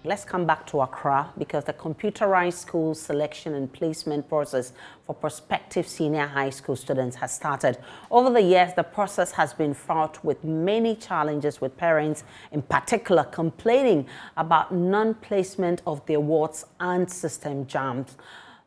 Let's come back to Accra because the computerized school selection and placement process for prospective senior high school students has started. Over the years, the process has been fraught with many challenges, with parents in particular complaining about non-placement of their wards and system jams.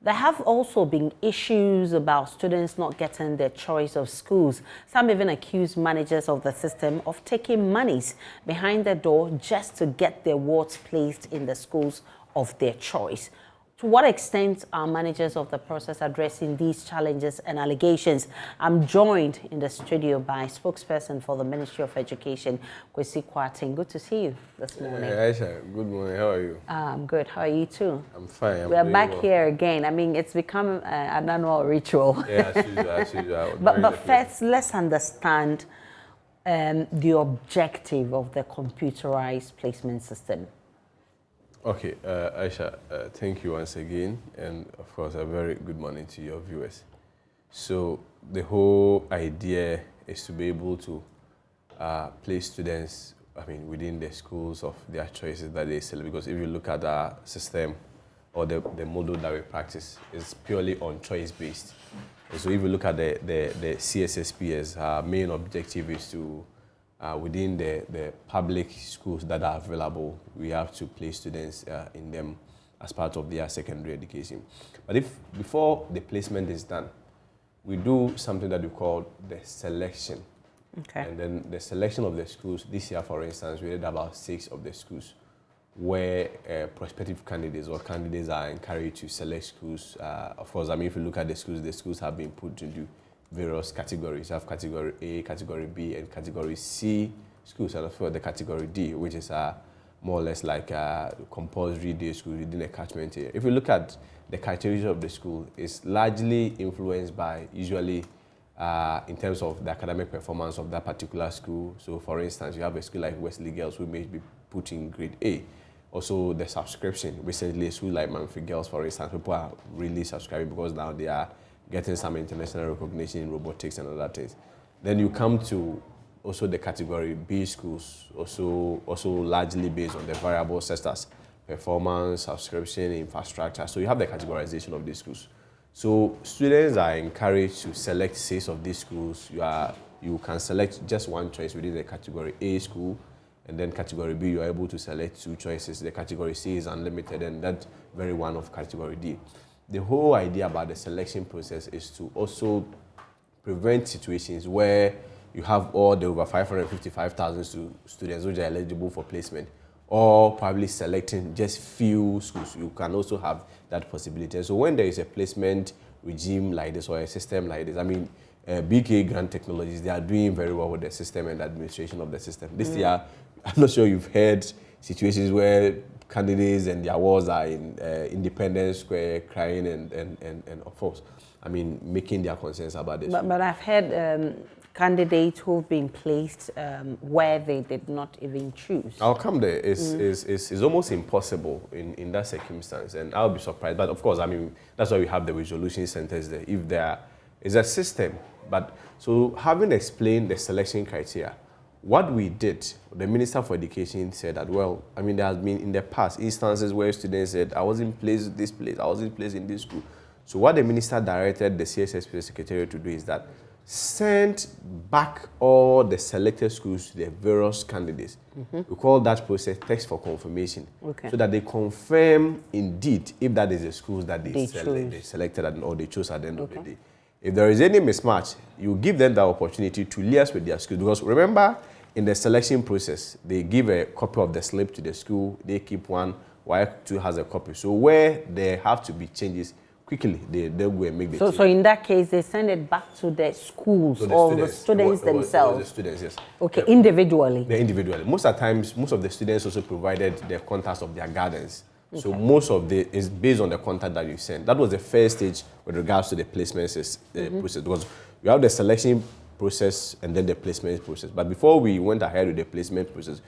There have also been issues about students not getting their choice of schools. Some even accuse managers of the system of taking monies behind the door just to get their wards placed in the schools of their choice. To what extent are managers of the process addressing these challenges and allegations? I'm joined in the studio by spokesperson for the Ministry of Education, Kwesi Kwarteng. Good to see you this morning. Hey, Aisha, good morning. How are you? I'm good. How are you too? I'm fine. We're back here again. I mean, it's become an annual ritual. Yeah, as usual. But first, let's understand the objective of the computerized placement system. Okay, Aisha, thank you once again, and of course, a very good morning to your viewers. So, the whole idea is to be able to place students, within the schools of their choices that they select. Because if you look at our system or the model that we practice, it's purely on choice based. And so, if you look at the CSSPs, our main objective is to within the public schools that are available, we have to place students in them as part of their secondary education. But if before the placement is done, we do something that we call the selection. Okay. And then the selection of the schools, this year, for instance, we did about 6 of the schools where prospective candidates or candidates are encouraged to select schools. Of course, if you look at the schools have been put into various categories. You have category A, category B, and category C schools, and of course the category D, which is more or less like compulsory day schools within a catchment area. If you look at the criteria of the school, it's largely influenced by usually in terms of the academic performance of that particular school. So, for instance, you have a school like Wesley Girls who may be put in grade A. Also, the subscription. Recently, a school like Manfred Girls, for instance, people are really subscribing because now they are getting some international recognition in robotics and other things. Then you come to also the category B schools, also largely based on the variable sectors, performance, subscription, infrastructure. So you have the categorization of these schools. So students are encouraged to select 6 of these schools. You can select just one choice within the category A school, and then category B, you are able to select 2 choices. The category C is unlimited, and that very one of category D. The whole idea about the selection process is to also prevent situations where you have all the over 555,000 students which are eligible for placement, or probably selecting just few schools. You can also have that possibility. And so when there is a placement regime like this or a system like this, BK Grant Technologies, they are doing very well with the system and the administration of the system. This year, I'm not sure you've heard situations where candidates and their wards are in Independence Square crying and of course, making their concerns about this. But I've heard candidates who've been placed where they did not even choose. I'll come there. It's almost impossible in that circumstance, and I'll be surprised. But of course, that's why we have the resolution centers there. If there is a system, but so having explained the selection criteria, what we did, the Minister for Education said that, well, there has been in the past instances where students said, I wasn't placed in this place, I wasn't placed in this school. So what the Minister directed the CSSP Secretariat to do is that send back all the selected schools to the various candidates. We call that process text for confirmation. Okay. So that they confirm indeed if that is the schools that they selected or they chose at the end of the day. If there is any mismatch, you give them the opportunity to liaise with their school. Because remember, in the selection process, they give a copy of the slip to the school, they keep one, Y2 has a copy. So where there have to be changes, quickly they go and make the change. So in that case, they send it back to the schools or the students themselves? The students, yes. Okay, individually? Individually. Most of the times, most of the students also provided the contacts of their guardians. Okay. So most of is based on the contact that you send. That was the first stage with regards to the placements process, because you have the selection process and then the placement process. But before we went ahead with the placement process,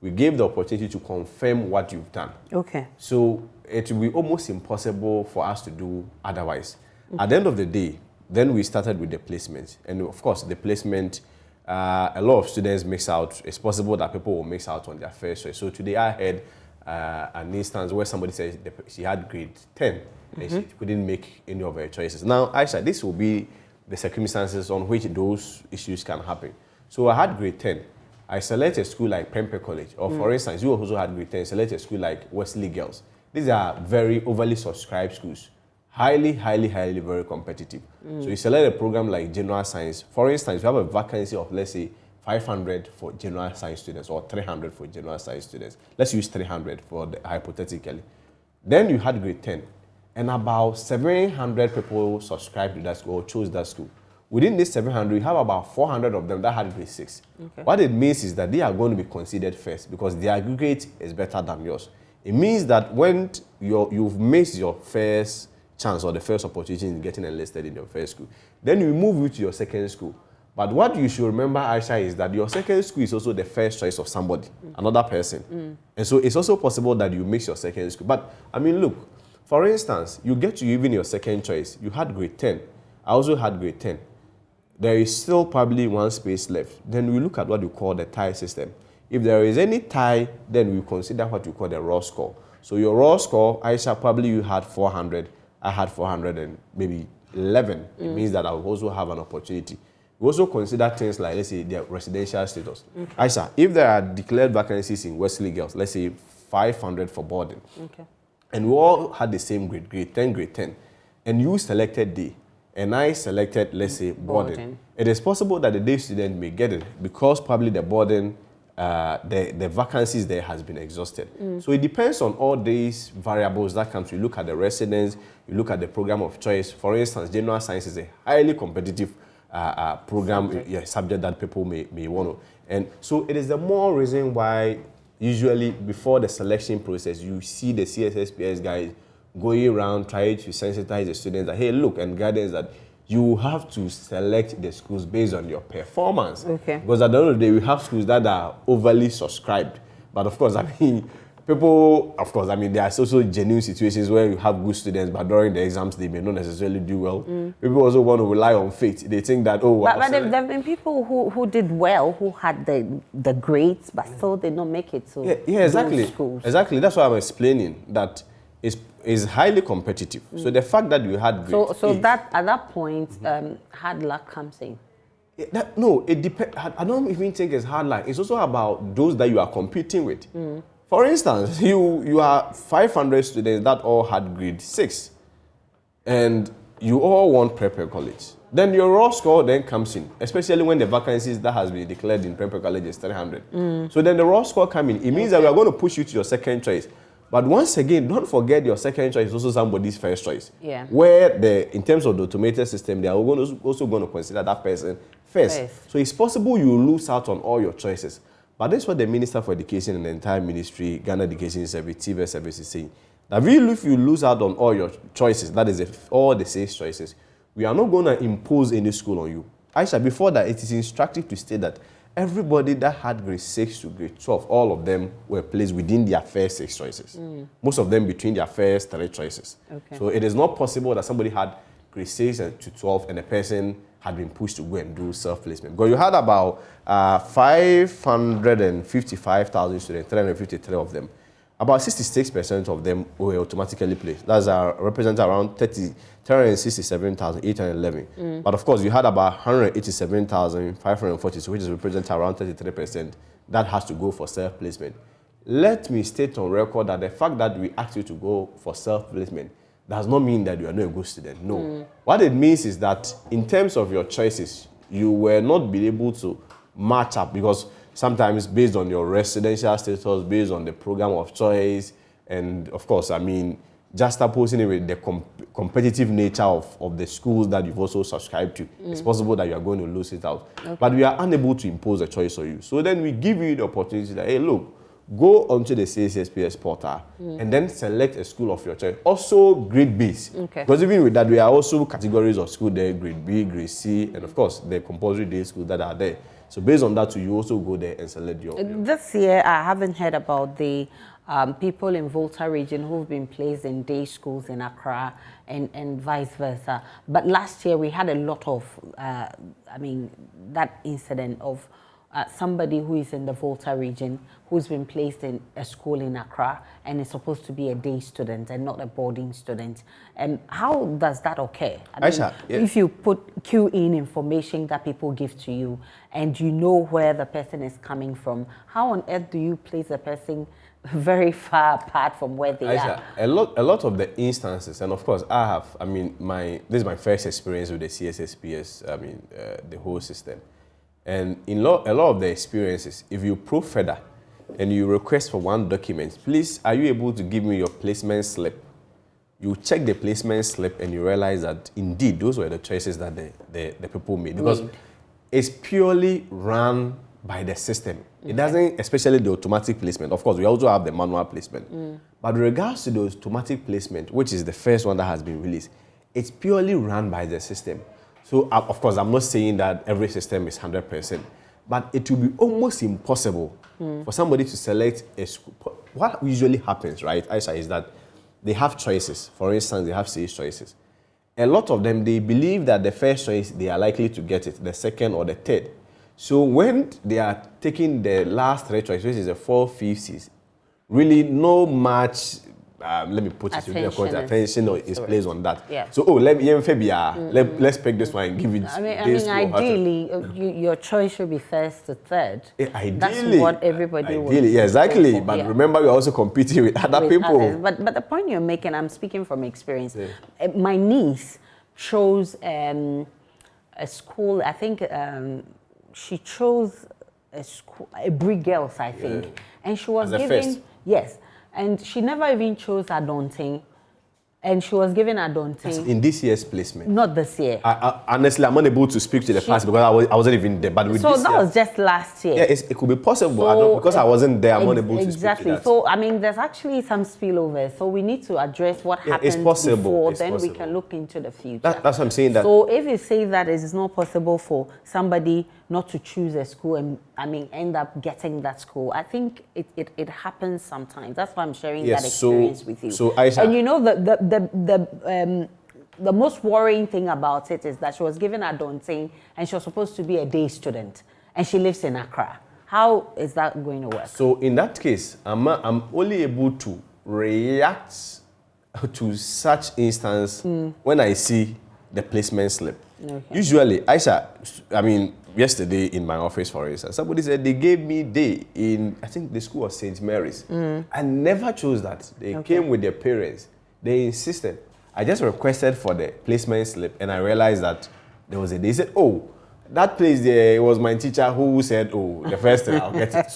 we gave the opportunity to confirm what you've done. Okay. So it will be almost impossible for us to do otherwise. Okay. At the end of the day, then we started with the placement. And of course, the placement, a lot of students mix out. It's possible that people will mix out on their first choice. So today I had an instance where somebody says she had grade 10 and she couldn't make any of her choices. Now, Aisha, this will be the circumstances on which those issues can happen. So I had grade 10. I select a school like Prempeh College, or for instance, you also had grade 10, select a school like Wesley Girls. These are very overly subscribed schools. Highly, highly, highly very competitive. So you select a program like general science. For instance, you have a vacancy of, let's say, 500 for general science students or 300 for general science students. Let's use 300 for the, hypothetically. Then you had grade 10, and about 700 people subscribed to that school or chose that school. Within this 700, you have about 400 of them that had grade 6. Okay. What it means is that they are going to be considered first because their aggregate is better than yours. It means that when you've missed your first chance or the first opportunity in getting enlisted in your first school, then you move you to your second school. But what you should remember, Aisha, is that your second school is also the first choice of somebody, another person. And so it's also possible that you mix your second school. But, I mean, look, for instance, you get to even your second choice. You had grade 10. I also had grade 10. There is still probably one space left. Then we look at what we call the tie system. If there is any tie, then we consider what we call the raw score. So your raw score, Aisha, probably you had 400. I had 400 and maybe 11. It means that I will also have an opportunity. We also consider things like, let's say, their residential status. Aisha, if there are declared vacancies in Wesley Girls, let's say 500 for boarding, and we all had the same grade, grade 10, and you selected day, and I selected, let's say, boarding. It is possible that the day student may get it because probably the boarding, the vacancies there has been exhausted. So it depends on all these variables that come to you. Look at the residence, you look at the program of choice. For instance, general science is a highly competitive program, subject that people may want to. And so it is the more reason why usually before the selection process, you see the CSSPS guys going around trying to sensitize the students that, hey, look, and guidance that you have to select the schools based on your performance. Because at the end of the day, we have schools that are overly subscribed. But of course, I mean, people, of course, I mean, there are also genuine situations where you have good students, but during the exams, they may not necessarily do well. People also want to rely on fate. They think that, oh, but there have been people who did well, who had the grades, but still did not make it to exactly. schools. Exactly. That's why I'm explaining that is highly competitive. So the fact that you had grades. So that at that point, hard luck comes in. No, it depends. I don't even think it's hard luck. It's also about those that you are competing with. For instance, you are 500 students that all had grade 6, and you all want Prempeh College. Then your raw score then comes in, especially when the vacancies that has been declared in Prempeh College is 300. So then the raw score comes in. It means that we are going to push you to your second choice. But once again, don't forget your second choice is also somebody's first choice. Where in terms of the automated system, they are also going to consider that person first. So it's possible you lose out on all your choices. But that's what the Minister for Education and the entire ministry, Ghana Education Service, TV Service is saying. That really, if you lose out on all your choices, that is all the 6 choices, we are not going to impose any school on you. Aisha, before that, it is instructive to state that everybody that had grade 6 to grade 12, all of them were placed within their first 6 choices. Most of them between their first 3 choices. So it is not possible that somebody had grade 6 to 12 and a person had been pushed to go and do self-placement. Because you had about 555,000 students, 353 of them. About 66% of them were automatically placed. That's represents around 367,811. But of course, you had about 187,540, which is represents around 33%. That has to go for self-placement. Let me state on record that the fact that we asked you to go for self-placement does not mean that you are not a good student. No. What it means is that in terms of your choices, you will not be able to match up because sometimes based on your residential status, based on the program of choice, and of course, I mean, just opposing it with the competitive nature of the schools that you've also subscribed to, it's possible that you are going to lose it out. But we are unable to impose a choice on you. So then we give you the opportunity that, hey, look, go onto the CSSPS portal and then select a school of your choice. Also grade-based. Because even with that, we are also categories of school there, grade B, grade C, and of course, the compulsory day schools that are there. So based on that, you also go there and select your... This year, I haven't heard about the people in Volta region who've been placed in day schools in Accra and vice versa. But last year, we had a lot of, that incident of somebody who is in the Volta region who's been placed in a school in Accra and is supposed to be a day student and not a boarding student. How does that occur? I mean, if you queue in information that people give to you and you know where the person is coming from, how on earth do you place a person very far apart from where they are? A lot of the instances, and of course this is my first experience with the CSSPS, the whole system. And in a lot of the experiences, if you probe further and you request for one document, please, are you able to give me your placement slip? You check the placement slip and you realize that indeed those were the choices that the people made. Because it's purely run by the system. It doesn't, especially the automatic placement. Of course, we also have the manual placement. But with regards to the automatic placement, which is the first one that has been released, it's purely run by the system. So, of course, I'm not saying that every system is 100%, but it will be almost impossible for somebody to select a school. What usually happens, right, Aisha, is that they have choices. For instance, they have 6 choices. A lot of them, they believe that the first choice, they are likely to get it, the second or the third. So when they are taking the last 3 choices, which is the 4, 5, 6, really no much, let me put it in the context, attention is placed on that. Yeah. So, let's pick this one and give it. I mean, ideally, your choice should be first to third. Ideally, that's what everybody would. Ideally, yeah, exactly. But remember, you're also competing with other people. Others. But the point you're making, I'm speaking from experience. Yeah. My niece chose a school. I think she chose a school, a Brig Girls, I think, and she was given and she never even chose Adonting. And she was given Adonting. That's in this year's placement? Not this year. Honestly, I'm unable to speak to the past because I wasn't even there. But with so that was just last year. Yeah, it could be possible. Because I wasn't there, I'm unable to speak to that. Exactly. So, I mean, there's actually some spillover. So we need to address what happened before. Then we can look into the future. That's what I'm saying. That. So if you say that it is not possible for somebody not to choose a school and, end up getting that school, I think it happens sometimes. That's why I'm sharing that experience with you. So Aisha, and you know, the most worrying thing about it is that she was given Adonting and she was supposed to be a day student and she lives in Accra. How is that going to work? So in that case, I'm only able to react to such instance when I see the placement slip. Okay. Usually, Aisha, yesterday in my office, for instance, somebody said they gave me day in, I think the school was St. Mary's. I never chose that. They came with their parents. They insisted. I just requested for the placement slip and I realized that there was a day. They said, oh, that place there, it was my teacher who said, oh, the first thing I'll get it.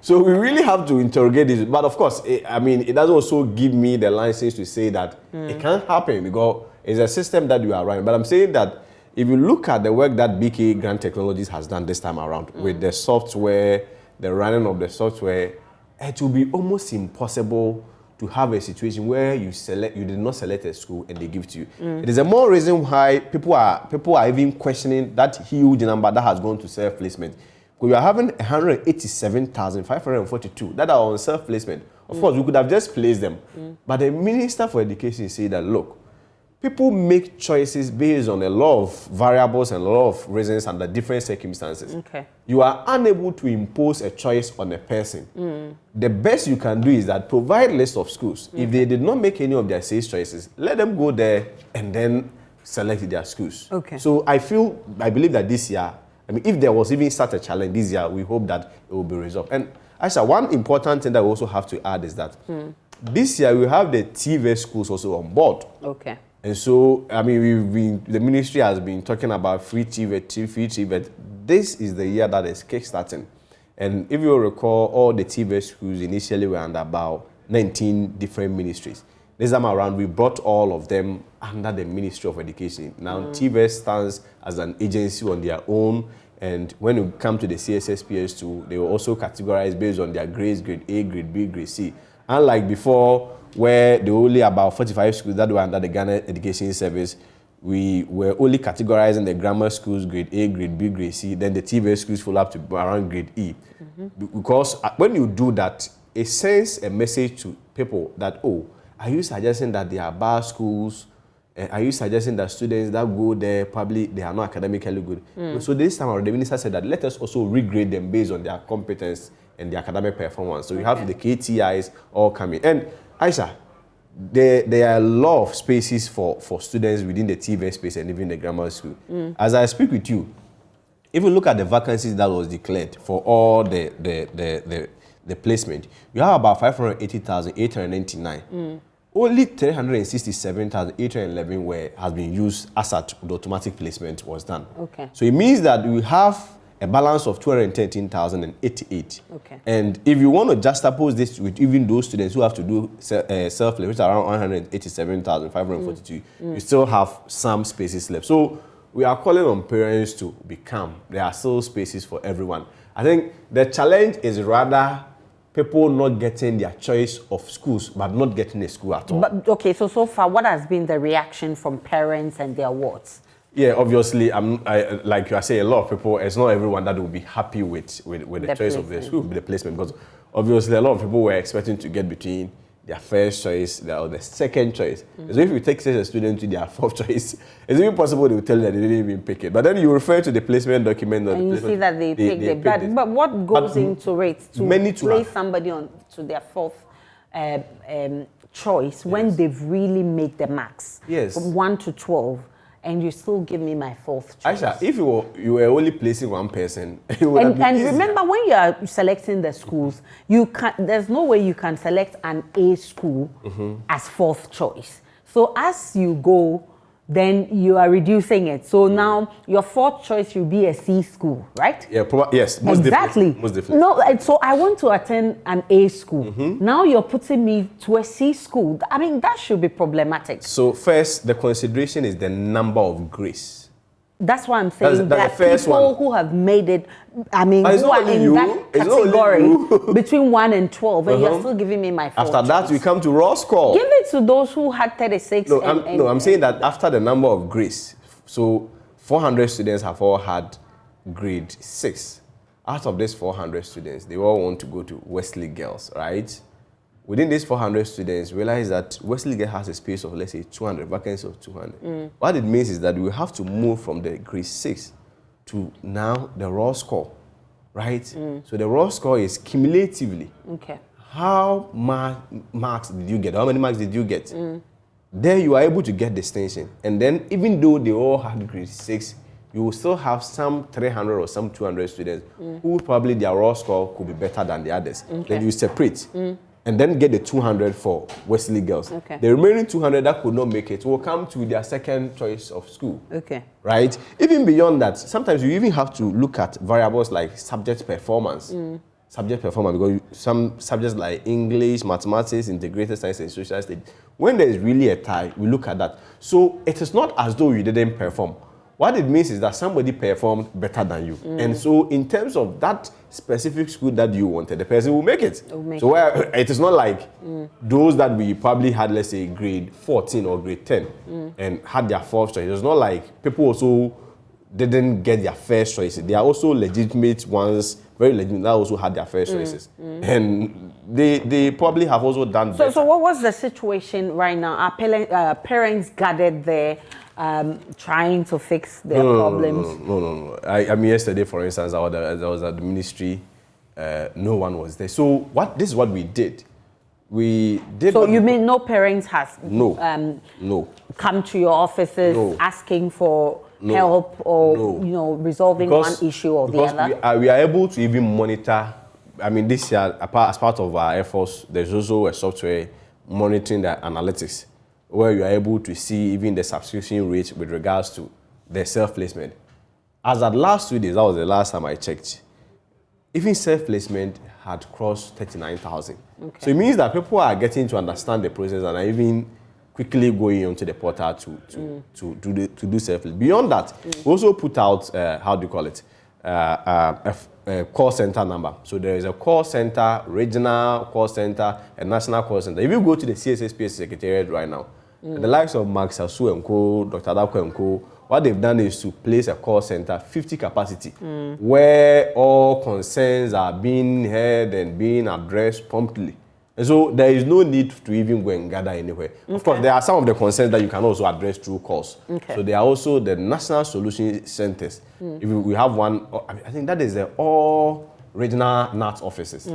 So we really have to interrogate this. But of course, it doesn't also give me the license to say that it can't happen because it's a system that you are running. But I'm saying that if you look at the work that BK Grant Technologies has done this time around with the software, the running of the software, it will be almost impossible to have a situation where you did not select a school and they give it to you. It is a more reason why people are even questioning that huge number that has gone to self-placement. Because you are having 187,542 that are on self-placement. Of course, we could have just placed them. But the Minister for Education said that, look, people make choices based on a lot of variables and a lot of reasons under different circumstances. Okay. You are unable to impose a choice on a person. The best you can do is that provide a list of schools. If they did not make any of their 6 choices, let them go there and then select their schools. Okay. So I believe that this year, if there was even such a challenge this year, we hope that it will be resolved. And Aisha, one important thing that we also have to add is that this year we have the TV schools also on board. Okay. And so, the ministry has been talking about free TVET. This is the year that is kickstarting. And if you recall, all the TVET schools initially were under about 19 different ministries. This time around, we brought all of them under the Ministry of Education. Now, TVET stands as an agency on their own. And when you come to the CSSPS2, they will also categorize based on their grades, grade A, grade B, grade C. Unlike before, where there were only about 45 schools that were under the Ghana Education Service, we were only categorizing the grammar schools, grade A, grade B, grade C, then the TV schools follow up to around grade E. Because when you do that, it sends a message to people that, oh, are you suggesting that they are bad schools Are you suggesting that students that go there, probably they are not academically good? So this time around, the minister said that let us also regrade them based on their competence and their academic performance. So you have the KTIs all coming. And Aisha, there are a lot of spaces for students within the TVET space and even the grammar school. As I speak with you, if you look at the vacancies that was declared for all the placement, you have about 580,899. Only 367,811 has been used as at the automatic placement was done. Okay. So it means that we have a balance of 213,088. Okay. And if you want to juxtapose this with even those students who have to do self-placement, which are around 187,542, you still have some spaces left. So we are calling on parents to be calm. There are still spaces for everyone. I think the challenge is rather people not getting their choice of schools, but not getting a school at all. But okay, so far, what has been the reaction from parents and their wards? Yeah, obviously, like you are saying, a lot of people, it's not everyone that will be happy with the choice of the school, the placement, because obviously a lot of people were expecting to get between their first choice or the second choice. So if you take such a student to their fourth choice, it's even possible they will tell you that they didn't even pick it. But then you refer to the placement document. And you see that they picked it. But what goes into it to place somebody on to their fourth choice when they've really made the max? Yes. From 1 to 12. And you still give me my fourth choice. Aisha, if you were only placing one person, it would and have been remember, when you are selecting the schools, there's no way you can select an A school as fourth choice. So as you go, then you are reducing it. So now your fourth choice will be a C school, right? Yeah, yes, most exactly. Definitely. No, so I want to attend an A school. Now you're putting me to a C school. I mean, that should be problematic. So first, the consideration is the number of grades. That's why I'm saying that's that people who have made it, I mean, who are in that category between 1 and 12, and you're still giving me my fourth After that, we come to raw score. Give it to those who had 36. I'm saying that after the number of grades, so 400 students have all had grade 6. Out of these 400 students, they all want to go to Wesley Girls, right? Within these 400 students, realize that Wesley Girls has a space of, let's say, 200, vacancy of 200. What it means is that we have to move from the grade 6 to now the raw score, right? So the raw score is cumulatively. Okay. How marks did you get? How many marks did you get? There you are able to get distinction. And then even though they all had grade 6, you will still have some 300 or some 200 students who probably their raw score could be better than the others. Okay. Then you separate. And then get the 200 for Wesley Girls. Okay. The remaining 200 that could not make it will come to their second choice of school. Okay. Right? Even beyond that, sometimes you even have to look at variables like subject performance. Subject performance, because some subjects like English, mathematics, integrated science, and social studies, when there is really a tie, we look at that. So it is not as though you didn't perform. What it means is that somebody performed better than you. And so in terms of that specific school that you wanted, the person will make it. So it is not like those that we probably had, let's say, grade 14 or grade 10 and had their fourth choice. It's not like people also didn't get their first choices. They are also legitimate ones, very legitimate, that also had their first choices. And they probably have also done better. So what was the situation right now? Are parents gathered there trying to fix their problems? No. I mean, yesterday, for instance, I was at the ministry. No one was there. So this is what we did. We did. So you mean no parents has no come to your offices asking for help or resolving one issue or the other? We are able to even monitor. I mean, this year, as part of our efforts, there's also a software monitoring the analytics, where you are able to see even the subscription rate with regards to the self-placement. As at last 2 days, that was the last time I checked, even self-placement had crossed 39,000. Okay. So it means that people are getting to understand the process and are even quickly going onto the portal to do self-placement. Beyond that, we also put out, a call center number. So there is a call center, regional call center, and national call center. If you go to the CSSPS Secretariat right now, the likes of Max Asu and Co., Dr. Adako and Co., what they've done is to place a call center, 50 capacity, where all concerns are being heard and being addressed promptly. And so there is no need to even go and gather anywhere. Okay. Of course, there are some of the concerns that you can also address through calls. Okay. So there are also the National Solution Centers. If we have one, I think that is the all regional NAT offices.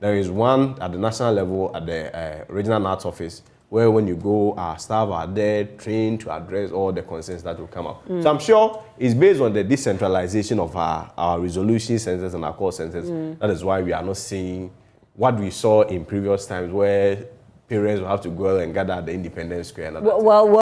There is one at the national level at the regional NAT office, where when you go, our staff are there trained to address all the concerns that will come up. So I'm sure it's based on the decentralization of our resolution centers and our call centers. That is why we are not seeing what we saw in previous times, where parents will have to go and gather at the Independence Square. And well,